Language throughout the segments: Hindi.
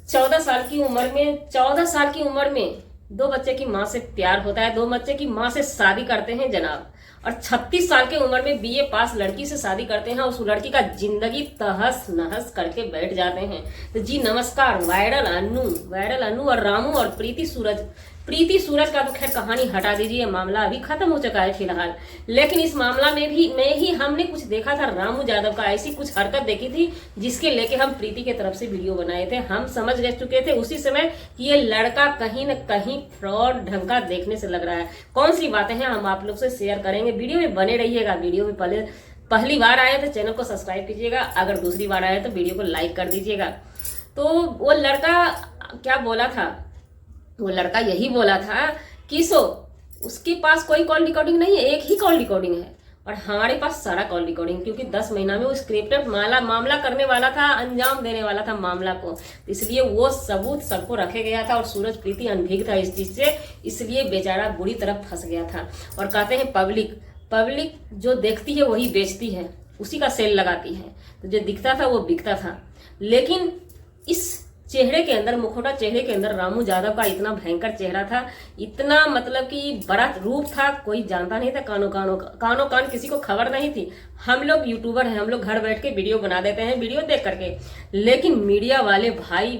14 साल की उम्र में दो बच्चे की माँ से प्यार होता है, दो बच्चे की माँ से शादी करते हैं जनाब। और 36 साल की उम्र में बीए पास लड़की से शादी करते हैं, उस लड़की का जिंदगी तहस नहस करके बैठ जाते हैं। तो जी नमस्कार, वायरल अनु और रामू और प्रीति सूरज का तो खैर कहानी हटा दीजिए, मामला अभी खत्म हो चुका है फिलहाल। लेकिन इस मामला में ही हमने कुछ देखा था, रामू यादव का ऐसी कुछ हरकत देखी थी जिसके लेके हम प्रीति के तरफ से वीडियो बनाए थे। हम समझ ले चुके थे उसी समय कि ये लड़का कहीं न कहीं फ्रॉड ढंग का देखने से लग रहा है। कौन सी बातें हैं हम आप लोग से शेयर करेंगे, वीडियो में बने रहिएगा। वीडियो में पहली बार आए तो चैनल को सब्सक्राइब कीजिएगा, अगर दूसरी बार आए तो वीडियो को लाइक कर दीजिएगा। तो वो लड़का क्या बोला था, वो लड़का यही बोला था कि उसके पास कोई कॉल रिकॉर्डिंग नहीं है, एक ही कॉल रिकॉर्डिंग है और हमारे पास सारा कॉल रिकॉर्डिंग, क्योंकि 10 महीना में वो स्क्रिप्टेड मामला करने वाला था, अंजाम देने वाला था मामला को, इसलिए वो सबूत सबको रखे गया था। और सूरज प्रीति अनभिज्ञ था इस चीज से, इसलिए बेचारा बुरी तरह फंस गया था। और कहते हैं पब्लिक जो देखती है वही बेचती है, उसी का सेल लगाती है। तो जो दिखता था वो बिकता था। लेकिन इस चेहरे के अंदर, मुखौटा चेहरे के अंदर रामू यादव का इतना भयंकर चेहरा था, इतना मतलब कि बड़ा रूप था, कोई जानता नहीं था। कानो कान किसी को खबर नहीं थी। हम लोग यूट्यूबर हैं, हम लोग घर बैठ के वीडियो बना देते हैं वीडियो देख करके। लेकिन मीडिया वाले भाई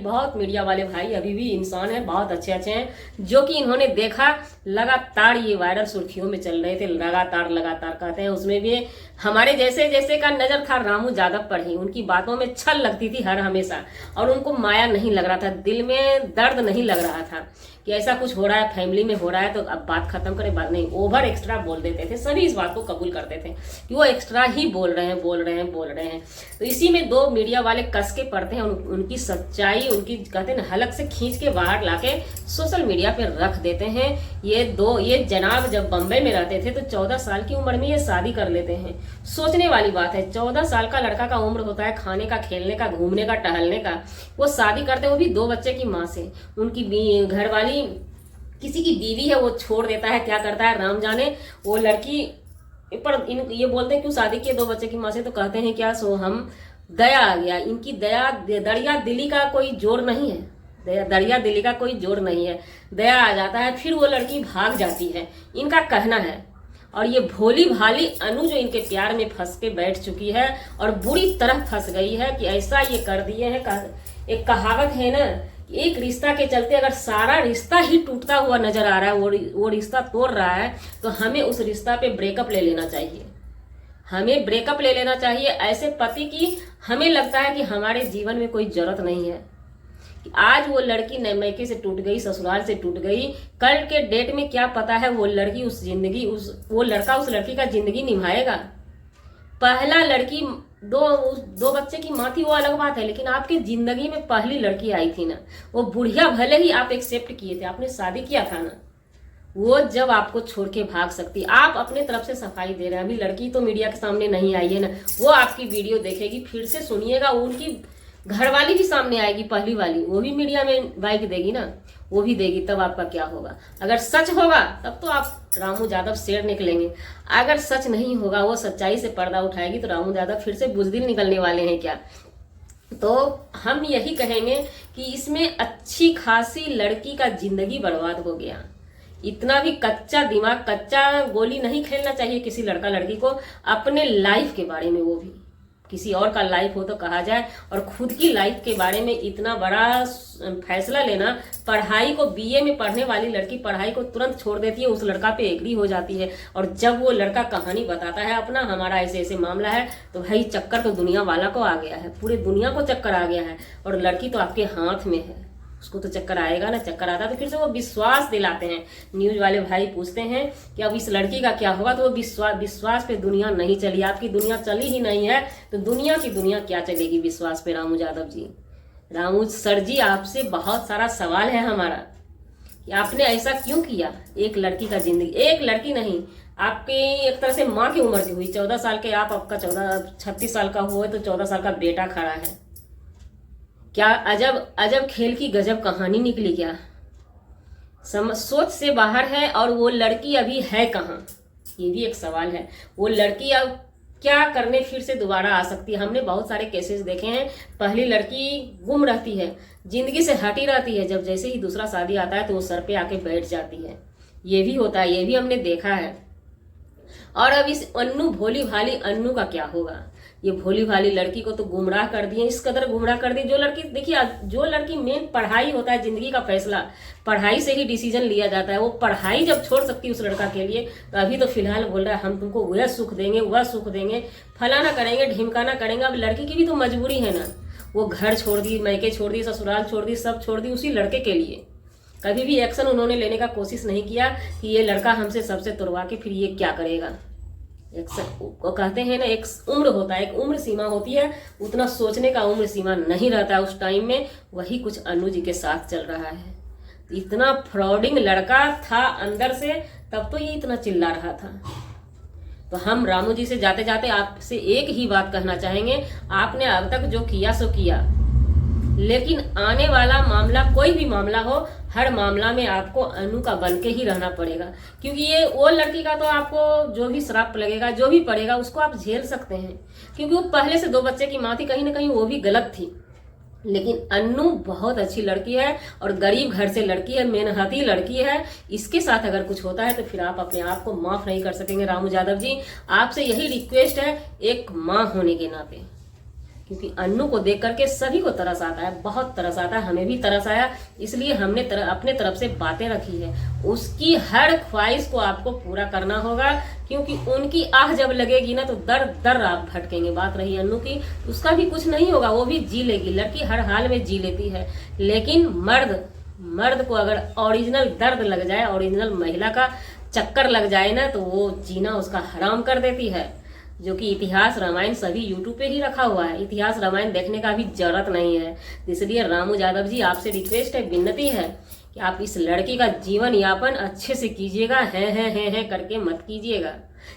अभी भी इंसान हैं, बहुत अच्छे हैं, जो कि इन्होंने देखा। लगातार ये वायरल सुर्खियों में चल रहे थे, लगातार कहते हैं। उसमें भी हमारे जैसे का नजर था रामू यादव पर ही, उनकी बातों में छल लगती थी हर हमेशा, और उनको माया नहीं लग रहा था, दिल में दर्द नहीं लग रहा था कि ऐसा कुछ हो रहा है, फैमिली में हो रहा है तो अब बात खत्म करें। बात नहीं, ओवर एक्स्ट्रा बोल देते थे, सभी इस बात को कबूल करते थे कि वो एक्स्ट्रा ही बोल रहे हैं। तो इसी में दो मीडिया वाले कस के पड़ते हैं, उनकी सच्चाई, उनकी कहते हैं हलक से खींच के बाहर लाके सोशल मीडिया पे रख देते हैं। ये जनाब जब बम्बई में रहते थे तो 14 साल की उम्र में ये शादी कर लेते हैं। सोचने वाली बात है, 14 साल का लड़का का उम्र होता है खाने का, खेलने का, घूमने का, टहलने का। वो शादी करते हैं, वो भी दो बच्चे की माँ से। उनकी घरवाली किसी की बीवी है, वो छोड़ देता है, क्या करता है राम जाने। वो लड़की पर ये बोलते हैं क्यों शादी किए दो बच्चे की माँ से, तो कहते हैं क्या हम दया आ गया। इनकी दरिया दिली का कोई जोर नहीं है, दरिया दिली का कोई जोर नहीं है, दया आ जाता है, फिर वो लड़की भाग जाती है, इनका कहना है। और ये भोली भाली अनु जो इनके प्यार में फंस के बैठ चुकी है और बुरी तरह फंस गई है कि ऐसा ये कर दिए हैं। एक कहावत है ना, एक रिश्ता के चलते अगर सारा रिश्ता ही टूटता हुआ नजर आ रहा है, वो रिश्ता तोड़ रहा है, तो हमें उस रिश्ता पे ब्रेकअप ले लेना चाहिए। हमें ब्रेकअप ले लेना चाहिए ऐसे पति की हमें लगता है कि हमारे जीवन में कोई जरूरत नहीं है। आज वो लड़की मैके से टूट गई, ससुराल से टूट गई, कल के डेट में क्या पता है वो लड़का उस लड़की का जिंदगी निभाएगा। पहला लड़की दो बच्चे की माँ थी, वो अलग बात है, लेकिन आपकी जिंदगी में पहली लड़की आई थी ना, वो बुढ़िया भले ही आप एक्सेप्ट किए थे, आपने शादी किया था ना, वो जब आपको छोड़ के भाग सकती। आप अपने तरफ से सफाई दे रहे हैं। अभी लड़की तो मीडिया के सामने नहीं आई है ना, वो आपकी वीडियो देखेगी, फिर से सुनिएगा, उनकी घरवाली भी सामने आएगी, पहली वाली, वो भी मीडिया में बाइक देगी ना, वो भी देगी, तब आपका क्या होगा। अगर सच होगा तब तो आप रामू यादव शेर निकलेंगे, अगर सच नहीं होगा, वो सच्चाई से पर्दा उठाएगी, तो रामू यादव फिर से बुजदिल निकलने वाले हैं क्या। तो हम यही कहेंगे कि इसमें अच्छी खासी लड़की का जिंदगी बर्बाद हो गया। इतना भी कच्चा दिमाग, कच्चा गोली नहीं खेलना चाहिए किसी लड़का लड़की को अपने लाइफ के बारे में, वो भी किसी और का लाइफ हो तो कहा जाए, और खुद की लाइफ के बारे में इतना बड़ा फैसला लेना। पढ़ाई को, बीए में पढ़ने वाली लड़की पढ़ाई को तुरंत छोड़ देती है, उस लड़का पे एग्री हो जाती है, और जब वो लड़का कहानी बताता है अपना, हमारा ऐसे मामला है, तो भाई चक्कर तो दुनिया वाला को आ गया है, पूरे दुनिया को चक्कर आ गया है, और लड़की तो आपके हाथ में है, उसको तो चक्कर आएगा ना। चक्कर आता तो फिर से वो विश्वास दिलाते हैं। न्यूज वाले भाई पूछते हैं कि अब इस लड़की का क्या होगा, तो वो विश्वास पे दुनिया नहीं चली। आपकी दुनिया चली ही नहीं है तो दुनिया की दुनिया क्या चलेगी विश्वास पे। रामू यादव जी, रामू सर जी, आपसे बहुत सारा सवाल है हमारा कि आपने ऐसा क्यों किया। एक लड़की का जिंदगी, एक लड़की नहीं, आपके एक तरह से माँ की उम्र से हुई, 14 साल के आप, आपका 36 साल का हुआ तो 14 साल का बेटा खड़ा है। क्या अजब खेल की गजब कहानी निकली क्या। सोच से बाहर है। और वो लड़की अभी है कहाँ, ये भी एक सवाल है। वो लड़की अब क्या करने फिर से दोबारा आ सकती है। हमने बहुत सारे केसेस देखे हैं, पहली लड़की गुम रहती है, जिंदगी से हटी रहती है, जब जैसे ही दूसरा शादी आता है तो वो सर पे आके बैठ जाती है। ये भी होता है, ये भी हमने देखा है। और अब इस अन्नू, भोली भाली अन्नू का क्या होगा। ये भोली भाली लड़की को तो गुमराह कर दिए, इस कदर गुमराह कर दी। जो लड़की, देखिए, जो लड़की मेन पढ़ाई होता है, जिंदगी का फैसला पढ़ाई से ही डिसीजन लिया जाता है, वो पढ़ाई जब छोड़ सकती है उस लड़का के लिए, तो अभी तो फिलहाल बोल रहा है हम तुमको वह सुख देंगे, वह सुख देंगे, फलाना करेंगे, ढिमकाना करेंगे। अब लड़की की भी तो मजबूरी है ना, वो घर छोड़ दी, मैके छोड़ दी, ससुराल छोड़ दी, सब छोड़ दी उसी लड़के के लिए। कभी भी एक्शन उन्होंने लेने का कोशिश नहीं किया कि ये लड़का हमसे सबसे तुड़वा के फिर ये क्या करेगा। वो कहते हैं ना, एक उम्र होता है, एक उम्र सीमा होती है, उतना सोचने का उम्र सीमा नहीं रहता है उस टाइम में। वही कुछ अनु जी के साथ चल रहा है। इतना फ्रॉडिंग लड़का था अंदर से, तब तो ये इतना चिल्ला रहा था। तो हम रामू जी से जाते जाते आपसे एक ही बात कहना चाहेंगे, आपने अब तक जो किया सो किया, लेकिन आने वाला मामला, कोई भी मामला हो, हर मामला में आपको अनु का बन के ही रहना पड़ेगा। क्योंकि ये वो लड़की का तो आपको जो भी श्राप लगेगा, जो भी पड़ेगा, उसको आप झेल सकते हैं, क्योंकि वो पहले से 2 बच्चे की माँ थी, कहीं ना कहीं वो भी गलत थी। लेकिन अन्नू बहुत अच्छी लड़की है और गरीब घर से लड़की है, मेहनती लड़की है। इसके साथ अगर कुछ होता है तो फिर आप अपने आप को माफ नहीं कर सकेंगे। रामू यादव जी, आपसे यही रिक्वेस्ट है, एक माँ होने के नाते, क्योंकि अन्नू को देख करके सभी को तरस आता है, बहुत तरस आता है, हमें भी तरस आया, इसलिए हमने अपने तरफ से बातें रखी है। उसकी हर ख्वाहिश को आपको पूरा करना होगा, क्योंकि उनकी आह जब लगेगी ना तो दर दर आप भटकेंगे। बात रही अन्नू की, उसका भी कुछ नहीं होगा, वो भी जी लेगी। लड़की हर हाल में जी लेती है, लेकिन मर्द को अगर ओरिजिनल दर्द लग जाए, ओरिजिनल महिला का चक्कर लग जाए ना, तो वो जीना उसका हराम कर देती है। जो कि इतिहास रामायण सभी यूट्यूब पे ही रखा हुआ है, इतिहास रामायण देखने का भी जरूरत नहीं है। इसलिए रामू यादव जी, आपसे रिक्वेस्ट है, विनती है कि आप इस लड़की का जीवन यापन अच्छे से कीजिएगा, है करके मत कीजिएगा,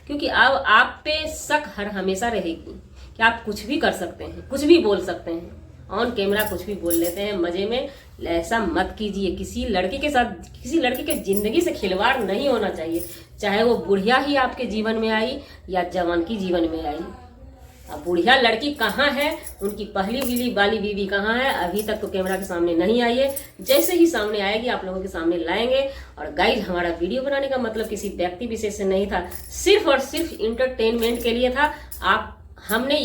क्योंकि अब आप पे शक हर हमेशा रहेगी कि आप कुछ भी कर सकते हैं, कुछ भी बोल सकते हैं, ऑन कैमरा कुछ भी बोल लेते हैं मजे में। ऐसा मत कीजिए। किसी लड़की के साथ, किसी लड़की के जिंदगी से खिलवाड़ नहीं होना चाहिए, चाहे वो बुढ़िया ही आपके जीवन में आई या जवान की जीवन में आई। अब बुढ़िया लड़की कहाँ है, उनकी पहली वाली बीवी कहाँ है, अभी तक तो कैमरा के सामने नहीं आई है। जैसे ही सामने आएगी आप लोगों के सामने लाएंगे। और गाइज, हमारा वीडियो बनाने का मतलब किसी व्यक्ति विशेष से नहीं था, सिर्फ और सिर्फ इंटरटेनमेंट के लिए था। हमने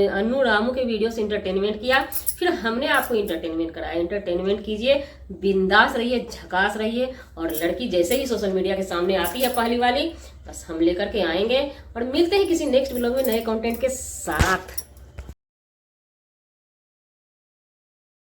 अन्नू रामू के वीडियो से इंटरटेनमेंट किया, फिर हमने आपको इंटरटेनमेंट कराया। इंटरटेनमेंट कीजिए, बिंदास रहिए, झकास रहिए। और लड़की जैसे ही सोशल मीडिया के सामने आती है पहली वाली, बस हम लेकर के आएंगे और मिलते हैं किसी नेक्स्ट व्लॉग में नए कंटेंट के साथ।